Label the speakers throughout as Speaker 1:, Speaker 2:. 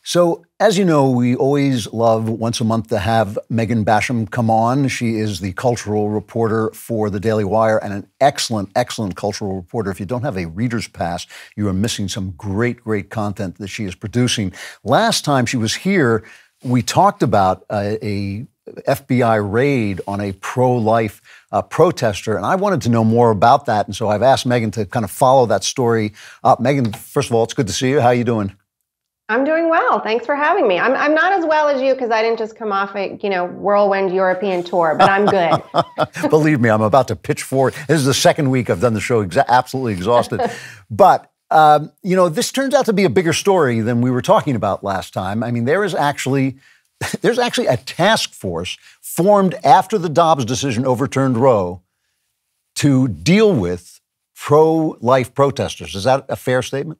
Speaker 1: So, as you know, we always love once a month to have Magan Basham come on. She is the cultural reporter for the Daily Wire and an excellent, excellent cultural reporter. If you don't have a reader's pass, you are missing some great, great content that she is producing. Last time she was here, we talked about a FBI raid on a pro-life protester, and I wanted to know more about that. And so I've asked Magan to kind of follow that story up. Magan, first of all, it's good to see you. How are you doing?
Speaker 2: I'm doing well. Thanks for having me. I'm not as well as you because I didn't just come off a whirlwind European tour, but I'm good.
Speaker 1: Believe me, I'm about to pitch forward. This is the second week I've done the show, absolutely exhausted. But this turns out to be a bigger story than we were talking about last time. I mean, there's actually a task force formed after the Dobbs decision overturned Roe to deal with pro-life protesters. Is that a fair statement?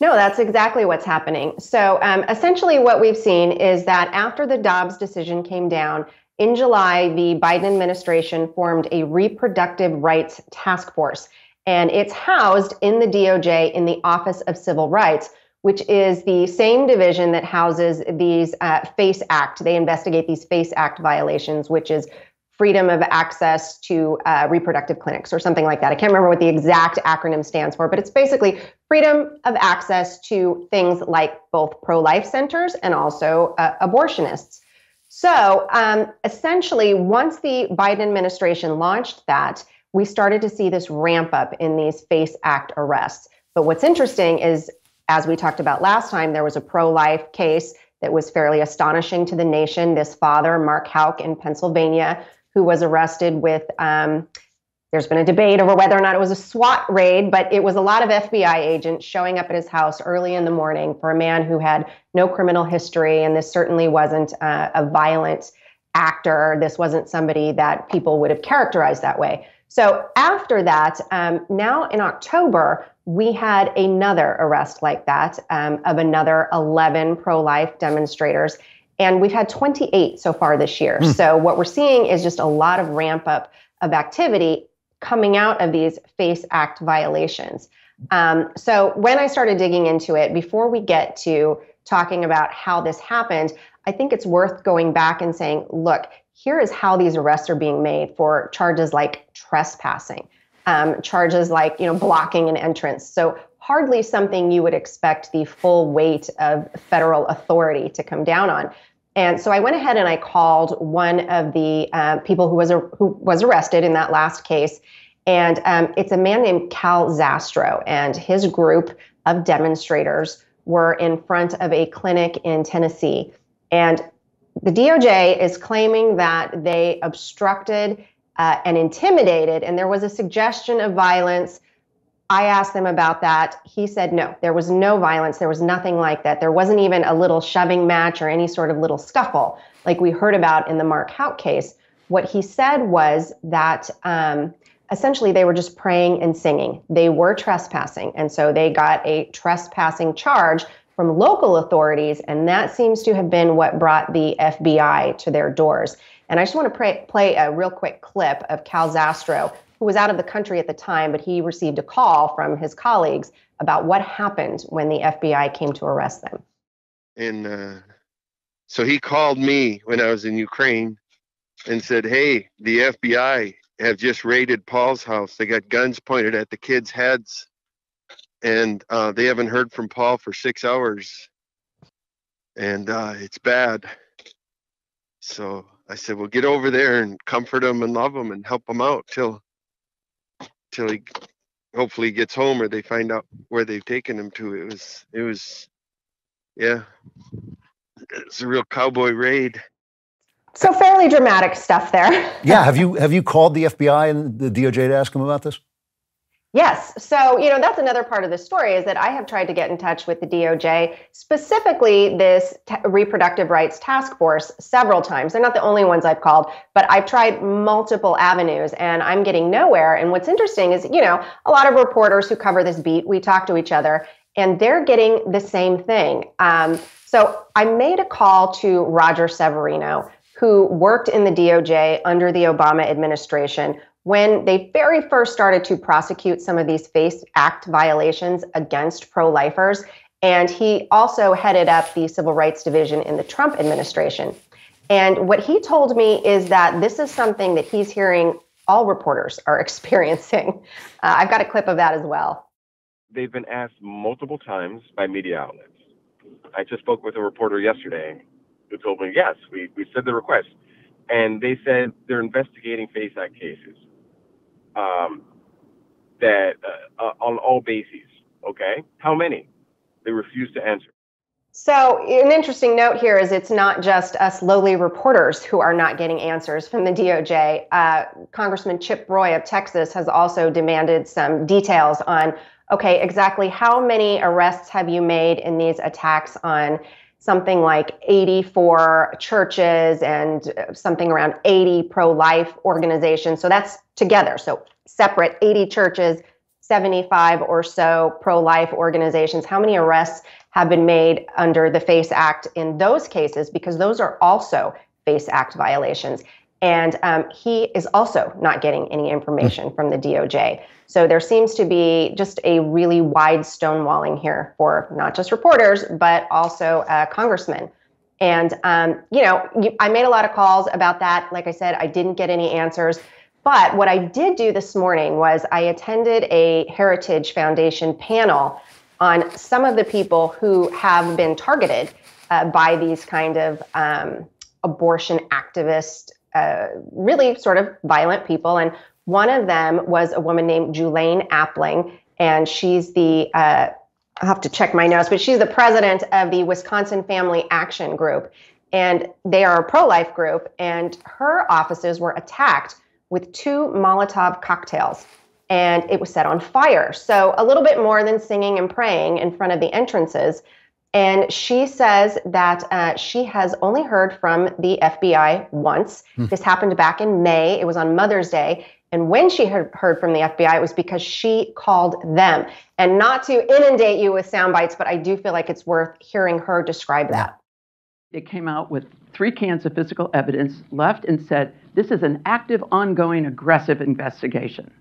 Speaker 2: No, that's exactly what's happening. So essentially what we've seen is that after the Dobbs decision came down, in July, the Biden administration formed a reproductive rights task force, and it's housed in the DOJ in the Office of Civil Rights, which is the same division that houses these FACE Act. They investigate these FACE Act violations, which is freedom of access to reproductive clinics or something like that. I can't remember what the exact acronym stands for, but it's basically freedom of access to things like both pro-life centers and also abortionists. So essentially, once the Biden administration launched that, we started to see this ramp up in these FACE Act arrests. But what's interesting is, as we talked about last time, there was a pro-life case that was fairly astonishing to the nation. This father, Mark Houck in Pennsylvania, who was arrested with, there's been a debate over whether or not it was a SWAT raid, but it was a lot of FBI agents showing up at his house early in the morning for a man who had no criminal history. And this certainly wasn't a violent actor. This wasn't somebody that people would have characterized that way. So after that, now in October, we had another arrest like that of another 11 pro-life demonstrators. And we've had 28 so far this year. So what we're seeing is just a lot of ramp up of activity coming out of these FACE Act violations. So when I started digging into it, before we get to talking about how this happened, I think it's worth going back and saying, look, here is how these arrests are being made for charges like trespassing, charges like blocking an entrance. So hardly something you would expect the full weight of federal authority to come down on. And so I went ahead and I called one of the people who was arrested in that last case. And it's a man named Cal Zastro, and his group of demonstrators were in front of a clinic in Tennessee. And the DOJ is claiming that they obstructed and intimidated, and there was a suggestion of violence. I asked them about that. He said, no, there was no violence. There was nothing like that. There wasn't even a little shoving match or any sort of little scuffle like we heard about in the Mark Houck case. What he said was that essentially they were just praying and singing. They were trespassing. And so they got a trespassing charge from local authorities. And that seems to have been what brought the FBI to their doors. And I just want to play a real quick clip of Cal Zastro, who was out of the country at the time, but he received a call from his colleagues about what happened when the FBI came to arrest them.
Speaker 3: And so he called me when I was in Ukraine and said, hey, the FBI have just raided Paul's house. They got guns pointed at the kids' heads. And they haven't heard from Paul for 6 hours. And it's bad. So I said, well, get over there and comfort him and love him and help him out till he hopefully gets home or they find out where they've taken him to. It was a real cowboy raid.
Speaker 2: So fairly dramatic stuff there.
Speaker 1: Yeah. Have you called the FBI and the DOJ to ask them about this?
Speaker 2: Yes. So, that's another part of the story is that I have tried to get in touch with the DOJ, specifically this reproductive rights task force several times. They're not the only ones I've called, but I've tried multiple avenues and I'm getting nowhere. And what's interesting is, a lot of reporters who cover this beat, we talk to each other and they're getting the same thing. So I made a call to Roger Severino, who worked in the DOJ under the Obama administration when they very first started to prosecute some of these FACE Act violations against pro-lifers. And he also headed up the Civil Rights Division in the Trump administration. And what he told me is that this is something that he's hearing all reporters are experiencing. I've got a clip of that as well.
Speaker 4: They've been asked multiple times by media outlets. I just spoke with a reporter yesterday who told me, yes, we said the request. And they said they're investigating FACE Act cases that on all bases. Okay. How many? They refuse to answer.
Speaker 2: So an interesting note here is it's not just us lowly reporters who are not getting answers from the DOJ. Congressman Chip Roy of Texas has also demanded some details on, okay, exactly how many arrests have you made in these attacks on something like 84 churches and something around 80 pro-life organizations. So that's together. So separate 80 churches, 75 or so pro-life organizations. How many arrests have been made under the FACE Act in those cases? Because those are also FACE Act violations. And he is also not getting any information from the DOJ. So there seems to be just a really wide stonewalling here for not just reporters, but also congressmen. And, I made a lot of calls about that. Like I said, I didn't get any answers. But what I did do this morning was I attended a Heritage Foundation panel on some of the people who have been targeted by these kind of abortion activists, really sort of violent people. And one of them was a woman named Julaine Appling, and she's the, I'll have to check my notes, but she's the president of the Wisconsin Family Action Group. And they are a pro-life group, and her offices were attacked with 2 Molotov cocktails, and it was set on fire. So a little bit more than singing and praying in front of the entrances. And she says that she has only heard from the FBI once. This happened back in May. It was on Mother's Day. And when she heard from the FBI, it was because she called them. And not to inundate you with sound bites, but I do feel like it's worth hearing her describe that.
Speaker 5: It came out with 3 cans of physical evidence, left and said, this is an active, ongoing, aggressive investigation.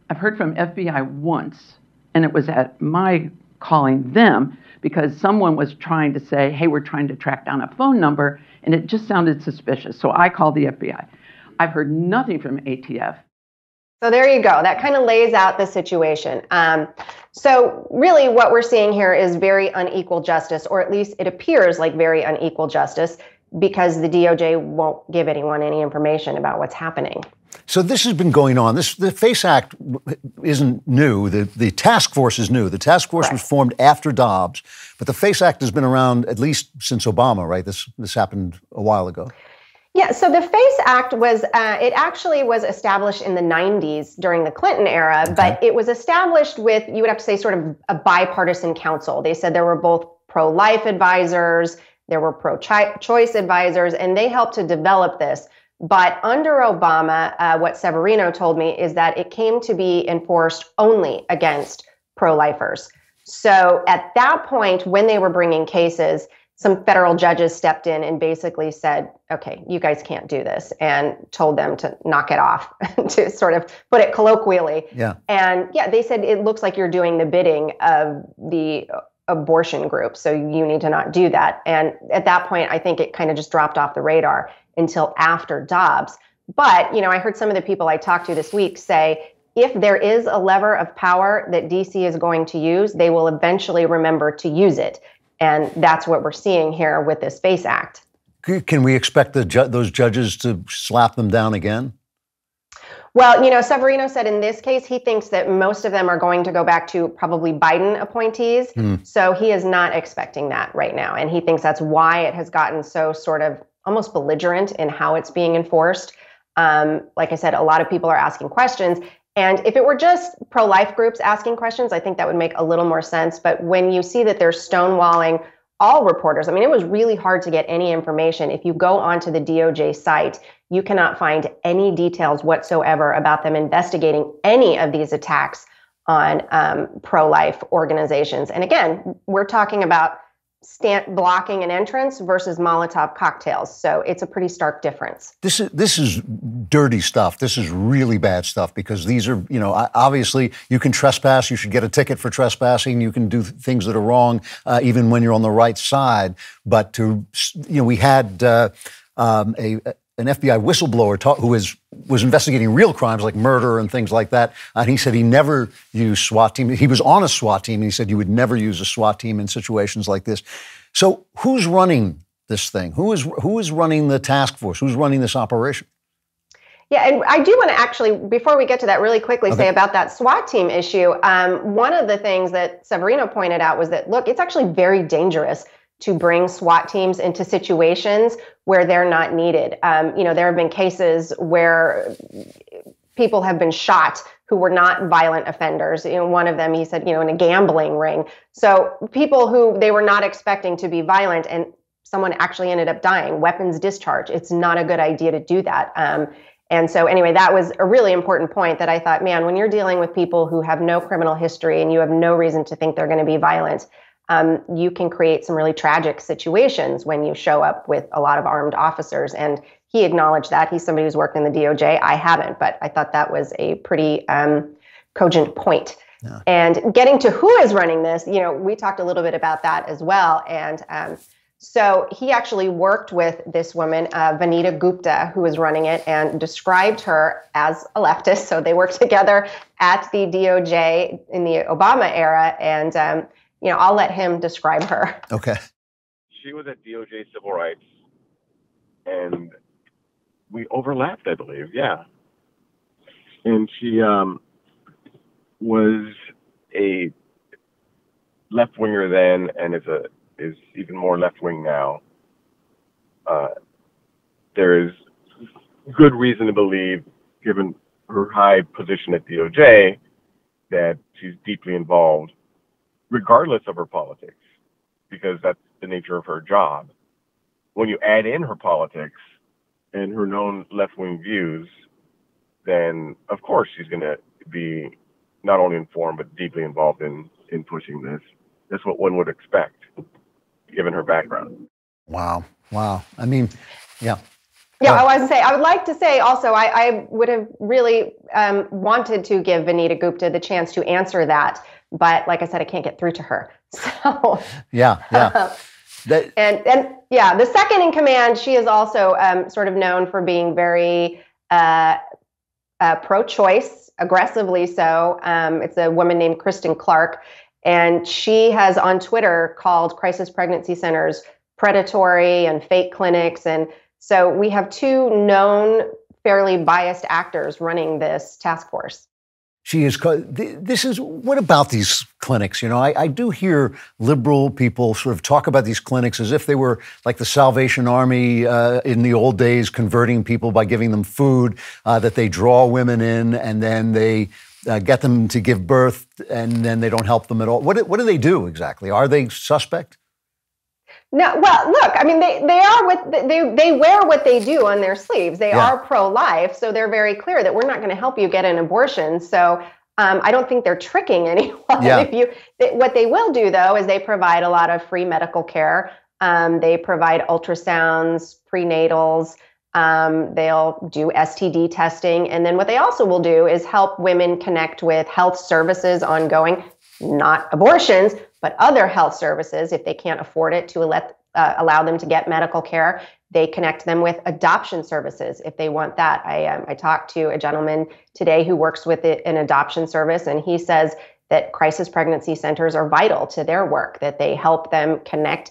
Speaker 5: I've heard from FBI once, and it was at my calling them because someone was trying to say, hey, we're trying to track down a phone number, and it just sounded suspicious. So I called the FBI. I've heard nothing from ATF.
Speaker 2: So there you go. That kind of lays out the situation. So really what we're seeing here is very unequal justice, or at least it appears like very unequal justice, because the DOJ won't give anyone any information about what's happening.
Speaker 1: So this has been going on. The FACE Act isn't new. The task force is new. The task force was formed after Dobbs, but the FACE Act has been around at least since Obama, right? This happened a while ago.
Speaker 2: Yeah, so the FACE Act was, it actually was established in the 90s during the Clinton era, but it was established with, you would have to say, sort of a bipartisan council. They said there were both pro-life advisors, there were pro-choice advisors, and they helped to develop this. But under Obama, what Severino told me is that it came to be enforced only against pro-lifers. So at that point, when they were bringing cases, some federal judges stepped in and basically said, okay, you guys can't do this, and told them to knock it off, to sort of put it colloquially. Yeah. And yeah, they said, it looks like you're doing the bidding of the abortion group, so you need to not do that. And at that point, I think it kind of just dropped off the radar until after Dobbs. But, I heard some of the people I talked to this week say, if there is a lever of power that DC is going to use, they will eventually remember to use it. And that's what we're seeing here with this FACE Act.
Speaker 1: Can we expect those judges to slap them down again?
Speaker 2: Well, Severino said in this case, he thinks that most of them are going to go back to probably Biden appointees. So he is not expecting that right now. And he thinks that's why it has gotten so sort of almost belligerent in how it's being enforced. Like I said, a lot of people are asking questions. And if it were just pro-life groups asking questions, I think that would make a little more sense. But when you see that they're stonewalling all reporters, it was really hard to get any information. If you go onto the DOJ site, you cannot find any details whatsoever about them investigating any of these attacks on pro-life organizations. And again, we're talking about blocking an entrance versus Molotov cocktails. So it's a pretty stark difference.
Speaker 1: This is dirty stuff. This is really bad stuff, because these are, obviously you can trespass. You should get a ticket for trespassing. You can do things that are wrong, even when you're on the right side. But we had an FBI whistleblower who was investigating real crimes like murder and things like that. And he said he never used SWAT team. He was on a SWAT team, and he said you would never use a SWAT team in situations like this. So who's running this thing? Who is running the task force? Who's running this operation?
Speaker 2: Yeah, and I do want to actually, before we get to that, really quickly say about that SWAT team issue. One of the things that Severino pointed out was that, look, it's actually very dangerous to bring SWAT teams into situations where they're not needed. There have been cases where people have been shot who were not violent offenders. One of them, he said, in a gambling ring. So people who they were not expecting to be violent, and someone actually ended up dying, weapons discharge. It's not a good idea to do that. And so anyway, that was a really important point that I thought, man, when you're dealing with people who have no criminal history and you have no reason to think they're going to be violent, you can create some really tragic situations when you show up with a lot of armed officers. And he acknowledged that. He's somebody who's worked in the DOJ. I haven't, but I thought that was a pretty cogent point. Yeah. And getting to who is running this, we talked a little bit about that as well. And so he actually worked with this woman, Vanita Gupta, who is running it, and described her as a leftist. So they worked together at the DOJ in the Obama era. And I'll let him describe her.
Speaker 1: Okay.
Speaker 4: She was at DOJ Civil Rights, and we overlapped, I believe. Yeah. And she was a left-winger then, and is even more left-wing now. There is good reason to believe, given her high position at DOJ, that she's deeply involved, regardless of her politics, because that's the nature of her job. When you add in her politics and her known left-wing views, then of course she's going to be not only informed but deeply involved in pushing this. That's what one would expect, given her background.
Speaker 1: Wow. I mean, yeah.
Speaker 2: Yeah, I would like to say also, I would have really wanted to give Vanita Gupta the chance to answer that. But like I said, I can't get through to her. So
Speaker 1: yeah.
Speaker 2: And the second in command, she is also sort of known for being very pro-choice, aggressively so. It's a woman named Kristen Clark, and she has on Twitter called crisis pregnancy centers predatory and fake clinics. And so we have two known, fairly biased actors running this task force. What about these clinics? I do hear liberal people sort of talk about these clinics as if they were like the Salvation Army in the old days, converting people by giving them food, that they draw women in and then they get them to give birth and then they don't help them at all. What do they do exactly? Are they suspect? No, well, look, I mean, they wear what they do on their sleeves. They are pro-life, so they're very clear that we're not going to help you get an abortion. So I don't think they're tricking anyone.
Speaker 1: Yeah.
Speaker 2: What they will do, though, is they provide a lot of free medical care. They provide ultrasounds, prenatals. They'll do STD testing. And then what they also will do is help women connect with health services ongoing, not abortions, but other health services if they can't afford it, to allow them to get medical care. They connect them with adoption services if they want that. I talked to a gentleman today who works with an adoption service, and he says that crisis pregnancy centers are vital to their work, that they help them connect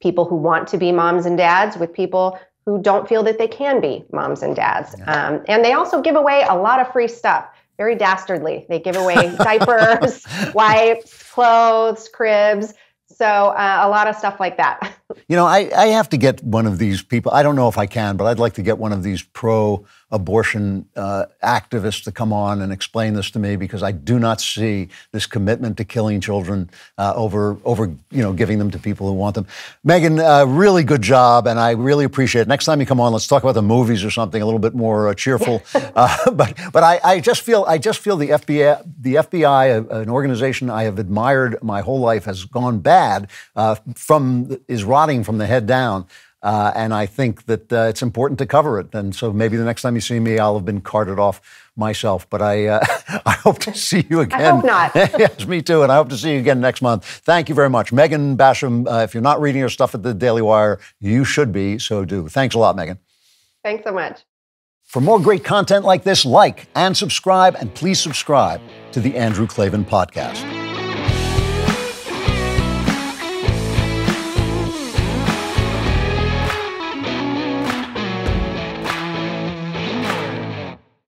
Speaker 2: people who want to be moms and dads with people who don't feel that they can be moms and dads. Yeah. And they also give away a lot of free stuff. Very dastardly. They give away diapers, wipes, clothes, cribs. So a lot of stuff like that.
Speaker 1: I have to get one of these people. I don't know if I can, but I'd like to get one of these pro abortion activists to come on and explain this to me, because I do not see this commitment to killing children over giving them to people who want them. Magan, really good job, and I really appreciate it. Next time you come on, let's talk about the movies or something a little bit more cheerful. But I just feel the FBI, an organization I have admired my whole life, has gone bad, is rotting from the head down. And I think that it's important to cover it. And so maybe the next time you see me, I'll have been carted off myself. But I hope to see you again.
Speaker 2: I hope not.
Speaker 1: Yes, me too. And I hope to see you again next month. Thank you very much. Magan Basham, if you're not reading her stuff at the Daily Wire, you should be, so do. Thanks a lot, Magan.
Speaker 2: Thanks so much.
Speaker 1: For more great content like this, like and subscribe, and please subscribe to the Andrew Klavan Podcast.